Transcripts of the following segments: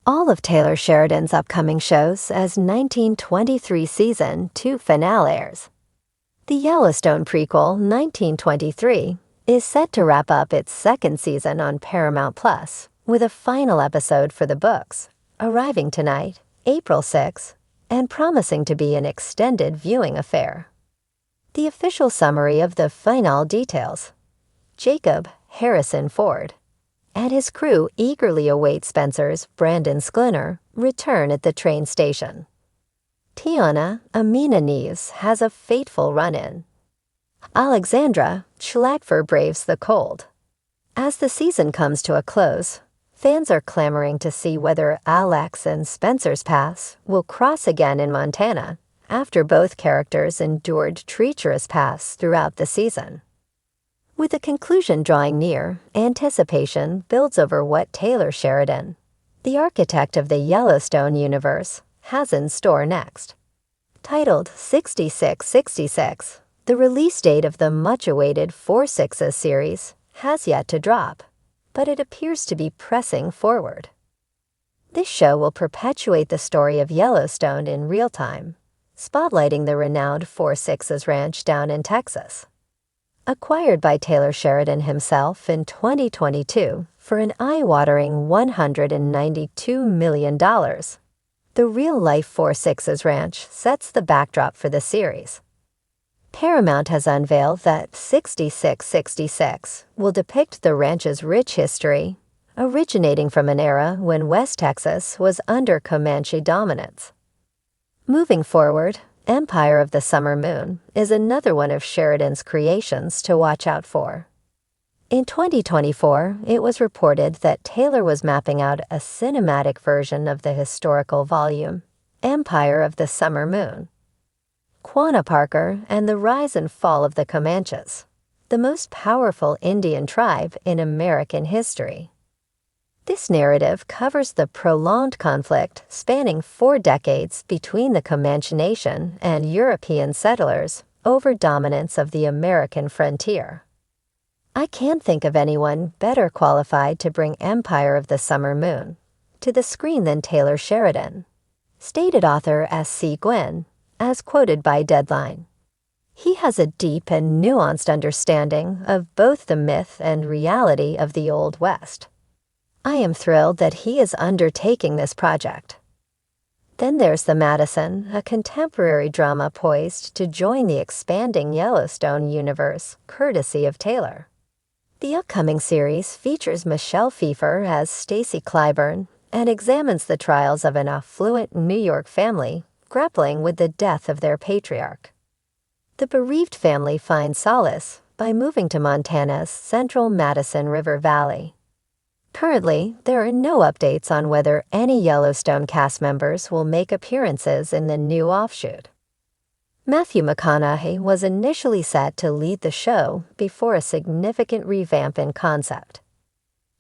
all of Taylor Sheridan's upcoming shows as 1923 Season 2 finale airs. The Yellowstone prequel, 1923, is set to wrap up its second season on Paramount+, with a final episode for the books, arriving tonight, April 6, and promising to be an extended viewing affair. The official summary of the finale details: Jacob Harrison Ford and his crew eagerly await Spencer's Brandon Sklinner return at the train station. Tiana Amina Neves has a fateful run-in. Alexandra Schlagfer braves the cold. As the season comes to a close, fans are clamoring to see whether Alex and Spencer's paths will cross again in Montana after both characters endured treacherous paths throughout the season. With the conclusion drawing near, anticipation builds over what Taylor Sheridan, the architect of the Yellowstone universe, has in store next. Titled 6666, the release date of the much-awaited 4/6 series has yet to drop, but it appears to be pressing forward. This show will perpetuate the story of Yellowstone in real time, spotlighting the renowned 4/6 ranch down in Texas. Acquired by Taylor Sheridan himself in 2022 for an eye-watering $192 million, the real-life 4/6 ranch sets the backdrop for the series. Paramount has unveiled that 6666 will depict the ranch's rich history, originating from an era when West Texas was under Comanche dominance. Moving forward, Empire of the Summer Moon is another one of Sheridan's creations to watch out for. In 2024, it was reported that Taylor was mapping out a cinematic version of the historical volume, Empire of the Summer Moon. Quanah Parker and the Rise and Fall of the Comanches, the most powerful Indian tribe in American history. This narrative covers the prolonged conflict spanning 4 decades between the Comanche Nation and European settlers over dominance of the American frontier. I can't think of anyone better qualified to bring Empire of the Summer Moon to the screen than Taylor Sheridan, stated author S.C. Gwynn, as quoted by Deadline. He has a deep and nuanced understanding of both the myth and reality of the Old West. I am thrilled that he is undertaking this project. Then there's The Madison, a contemporary drama poised to join the expanding Yellowstone universe, courtesy of Taylor. The upcoming series features Michelle Pfeiffer as Stacy Clyburn and examines the trials of an affluent New York family grappling with the death of their patriarch. The bereaved family finds solace by moving to Montana's central Madison River Valley. Currently, there are no updates on whether any Yellowstone cast members will make appearances in the new offshoot. Matthew McConaughey was initially set to lead the show before a significant revamp in concept.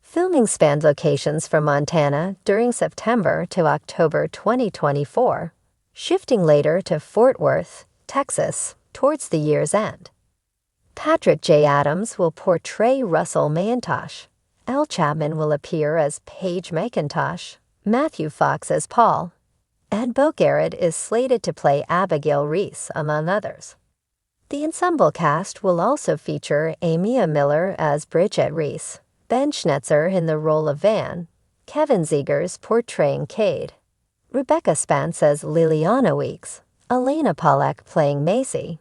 Filming spanned locations from Montana during September to October 2024, shifting later to Fort Worth, Texas, towards the year's end. Patrick J. Adams will portray Russell McIntosh. Elle Chapman will appear as Paige McIntosh, Matthew Fox as Paul. Ed Bogarrett is slated to play Abigail Reese, among others. The ensemble cast will also feature Amia Miller as Bridget Reese, Ben Schnetzer in the role of Van, Kevin Zegers portraying Cade, Rebecca Spence as Liliana Weeks, Elena Pollack playing Macy,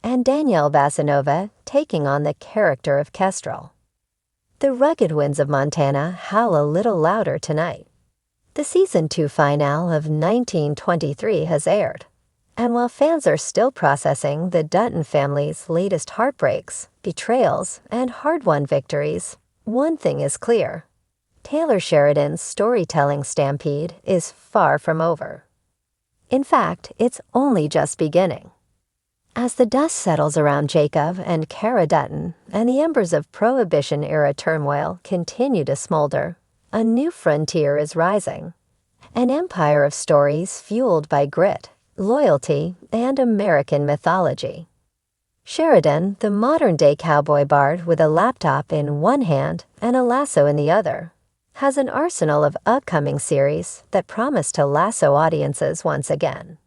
and Danielle Vasanova taking on the character of Kestrel. The rugged winds of Montana howl a little louder tonight. The Season 2 finale of 1923 has aired, and while fans are still processing the Dutton family's latest heartbreaks, betrayals, and hard-won victories, one thing is clear: Taylor Sheridan's storytelling stampede is far from over. In fact, it's only just beginning. As the dust settles around Jacob and Cara Dutton, and the embers of Prohibition-era turmoil continue to smolder, a new frontier is rising. An empire of stories fueled by grit, loyalty, and American mythology. Sheridan, the modern-day cowboy bard with a laptop in one hand and a lasso in the other, has an arsenal of upcoming series that promise to lasso audiences once again.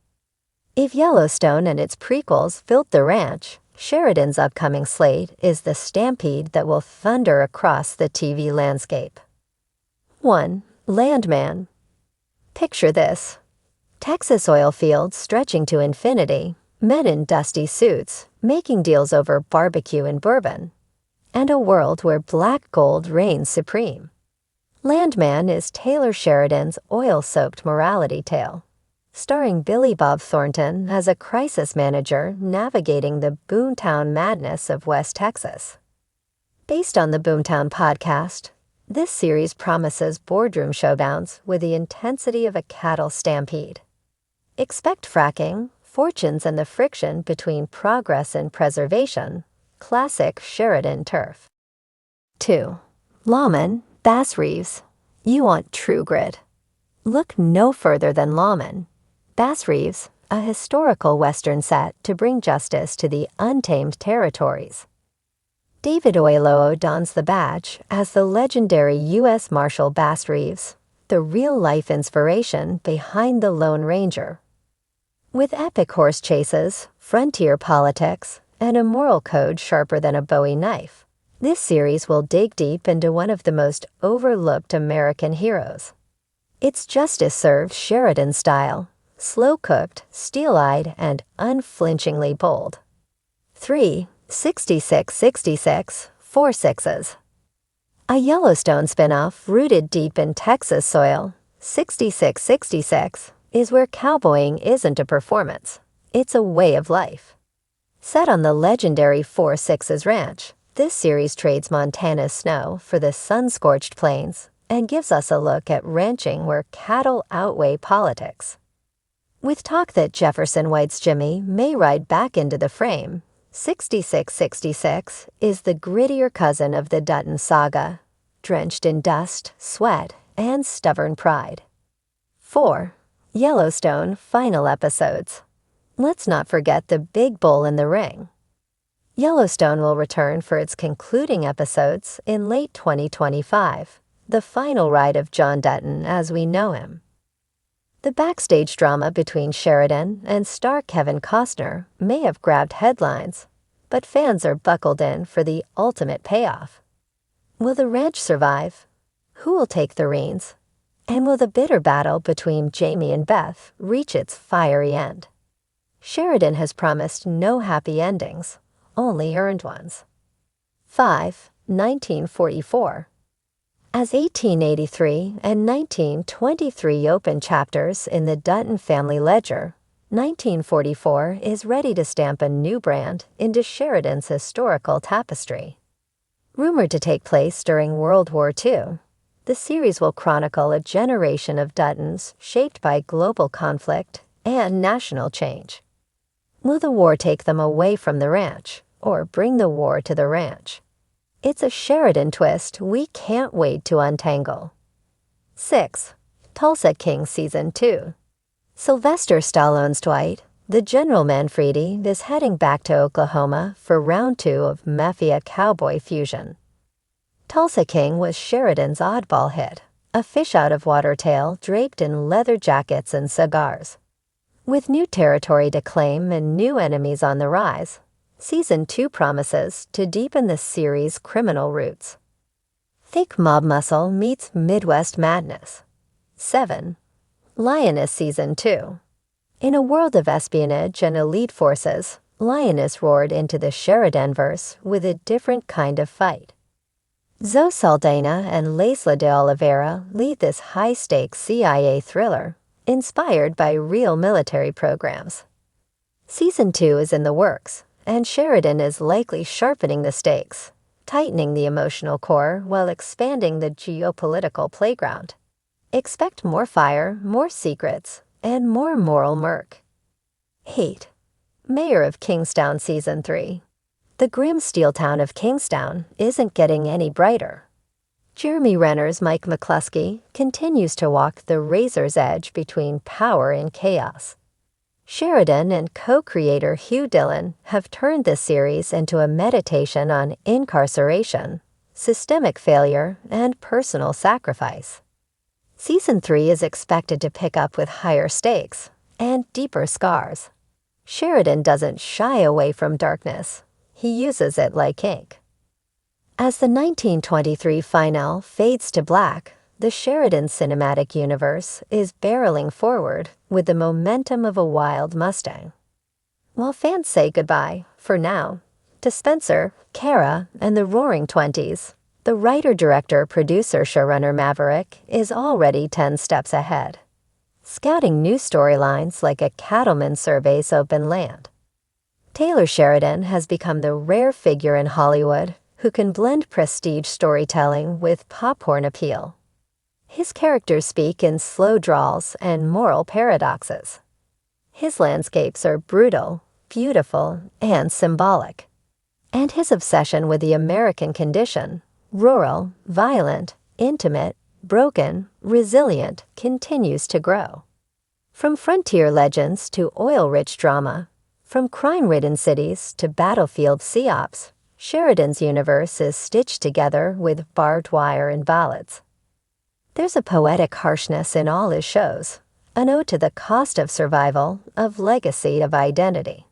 If Yellowstone and its prequels built the ranch, Sheridan's upcoming slate is the stampede that will thunder across the TV landscape. 1. Landman. Picture this. Texas oil fields stretching to infinity, men in dusty suits, making deals over barbecue and bourbon, and a world where black gold reigns supreme. Landman is Taylor Sheridan's oil-soaked morality tale, starring Billy Bob Thornton as a crisis manager navigating the boomtown madness of West Texas. Based on the Boomtown podcast, this series promises boardroom showdowns with the intensity of a cattle stampede. Expect fracking, fortunes, and the friction between progress and preservation. Classic Sheridan turf. 2. Lawman, Bass Reeves. You want true grit? Look no further than Lawman, Bass Reeves, a historical Western set to bring justice to the untamed territories. David Oyelowo dons the badge as the legendary U.S. Marshal Bass Reeves, the real-life inspiration behind the Lone Ranger. With epic horse chases, frontier politics, and a moral code sharper than a Bowie knife, this series will dig deep into one of the most overlooked American heroes. It's justice served Sheridan style, slow-cooked, steel-eyed, and unflinchingly bold. 3. 6666, 4 sixes. A Yellowstone spin-off rooted deep in Texas soil, 6666 is where cowboying isn't a performance, it's a way of life. Set on the legendary 4 Sixes Ranch, this series trades Montana's snow for the sun-scorched plains and gives us a look at ranching where cattle outweigh politics. With talk that Jefferson White's Jimmy may ride back into the frame, 6666 is the grittier cousin of the Dutton saga, drenched in dust, sweat, and stubborn pride. 4. Yellowstone final episodes. Let's not forget the big bull in the ring. Yellowstone will return for its concluding episodes in late 2025, the final ride of John Dutton as we know him. The backstage drama between Sheridan and star Kevin Costner may have grabbed headlines, but fans are buckled in for the ultimate payoff. Will the ranch survive? Who will take the reins? And will the bitter battle between Jamie and Beth reach its fiery end? Sheridan has promised no happy endings, only earned ones. 5. 1944. As 1883 and 1923 open chapters in the Dutton family ledger, 1944 is ready to stamp a new brand into Sheridan's historical tapestry. Rumored to take place during World War II, the series will chronicle a generation of Duttons shaped by global conflict and national change. Will the war take them away from the ranch, or bring the war to the ranch? It's a Sheridan twist we can't wait to untangle. 6. Tulsa King Season 2. Sylvester Stallone's Dwight, the General Manfredi, is heading back to Oklahoma for round 2 of Mafia Cowboy fusion. Tulsa King was Sheridan's oddball hit, a fish-out-of-water tale draped in leather jackets and cigars. With new territory to claim and new enemies on the rise, Season 2 promises to deepen the series' criminal roots. Thick mob muscle meets Midwest madness. 7. Lioness Season 2. In a world of espionage and elite forces, Lioness roared into the Sheridanverse with a different kind of fight. Zoe Saldana and Lesla de Oliveira lead this high-stakes CIA thriller, inspired by real military programs. Season 2 is in the works, and Sheridan is likely sharpening the stakes, tightening the emotional core while expanding the geopolitical playground. Expect more fire, more secrets, and more moral murk. 8. Mayor of Kingstown Season 3. The grim steel town of Kingstown isn't getting any brighter. Jeremy Renner's Mike McCluskey continues to walk the razor's edge between power and chaos. Sheridan and co-creator Hugh Dillon have turned this series into a meditation on incarceration, systemic failure, and personal sacrifice. Season 3 is expected to pick up with higher stakes and deeper scars. Sheridan doesn't shy away from darkness. He uses it like ink. As the 1923 finale fades to black, the Sheridan cinematic universe is barreling forward with the momentum of a wild Mustang. While fans say goodbye, for now, to Spencer, Kara, and the Roaring Twenties, the writer-director-producer-showrunner Maverick is already 10 steps ahead, scouting new storylines like a cattleman surveys open land. Taylor Sheridan has become the rare figure in Hollywood who can blend prestige storytelling with popcorn appeal. His characters speak in slow drawls and moral paradoxes. His landscapes are brutal, beautiful, and symbolic. And his obsession with the American condition, rural, violent, intimate, broken, resilient, continues to grow. From frontier legends to oil-rich drama, from crime-ridden cities to battlefield psyops, Sheridan's universe is stitched together with barbed wire and ballads. There's a poetic harshness in all his shows, an ode to the cost of survival, of legacy, of identity.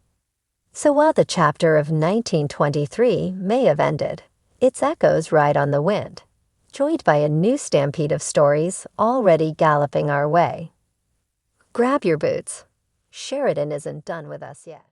So while the chapter of 1923 may have ended, its echoes ride on the wind, joined by a new stampede of stories already galloping our way. Grab your boots. Sheridan isn't done with us yet.